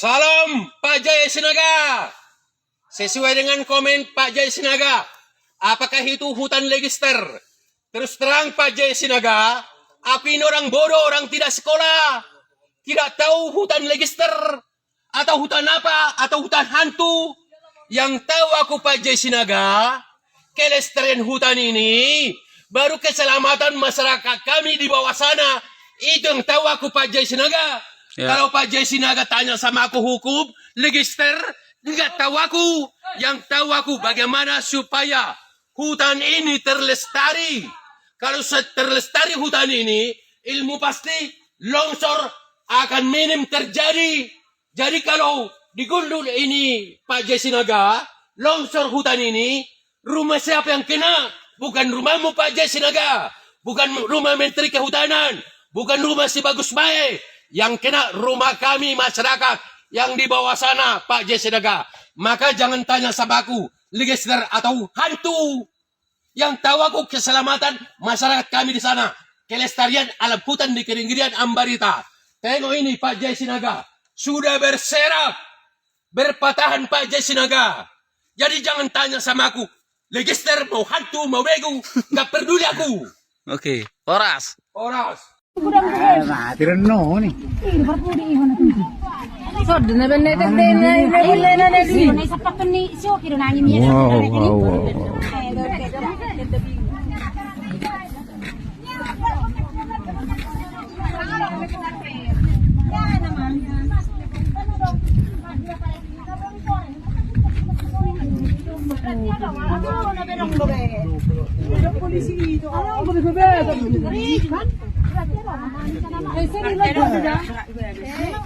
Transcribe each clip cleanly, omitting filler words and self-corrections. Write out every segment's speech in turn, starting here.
Salam Pak Jaya Sinaga. Sesuai dengan komen Pak Jaya Sinaga, apakah itu hutan legister? Terus terang Pak Jaya Sinaga, aku ini orang bodoh, orang tidak sekolah. Tidak tahu hutan legister, atau hutan apa, atau hutan hantu. Yang tahu aku Pak Jaya Sinaga, kelestarian hutan ini, baru keselamatan masyarakat kami di bawah sana. Itu yang tahu aku Pak Jaya Sinaga. Ya. Kalau Pak Jaya Sinaga tanya sama aku hukum, legister, enggak tahu aku. Yang tahu aku bagaimana supaya hutan ini terlestari. Kalau terlestari hutan ini, ilmu pasti longsor akan minim terjadi. Jadi kalau digundul ini Pak Jaya Sinaga, longsor hutan ini, rumah siapa yang kena? Bukan rumahmu Pak Jaya Sinaga. Bukan rumah Menteri Kehutanan. Bukan rumah si Bagus Bae. Yang kena rumah kami masyarakat yang di bawah sana Pak Jaya Sinaga. Maka jangan tanya sama aku legister atau hantu. Yang tahu aku keselamatan masyarakat kami di sana. Kelestarian alam hutan di Keringirian Ambarita. Tengok ini Pak Jaya Sinaga. Sudah berserak. Berpatahan Pak Jaya Sinaga. Jadi jangan tanya sama aku. Legister mau hantu mau bego. Gak peduli aku. Oke. Oras. Nah, tirano nih.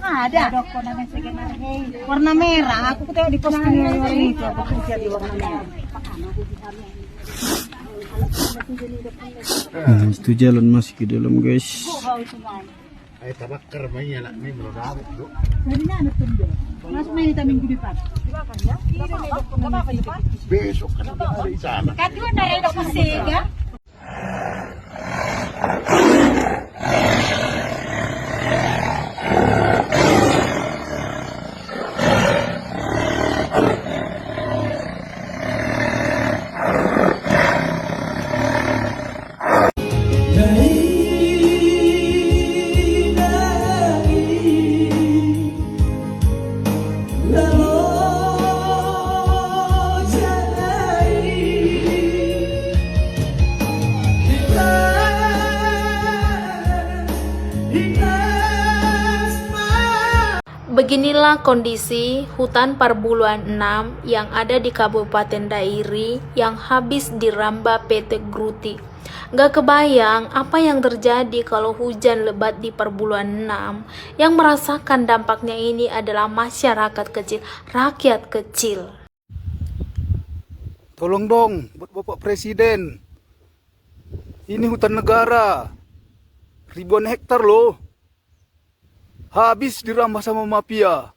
Ada warna merah. Aku tengok di posting warna itu. Aku kerja di warna merah. Nah, itu jalan masih ke dalam guys. Ay tabakar mainnya lah ni merodawit tu. Masuk main kita minggu depan. Besok kan ada di sana. Kadua dari dokter Sega. Beginilah kondisi hutan Parbuluan 6 yang ada di Kabupaten Dairi yang habis diramba PT Gruti. Gak kebayang apa yang terjadi kalau hujan lebat di Parbuluan 6. Yang merasakan dampaknya ini adalah masyarakat kecil, rakyat kecil. Tolong dong buat Bapak Presiden. Ini hutan negara. Ribuan hektar loh. Habis dirambah sama mafia.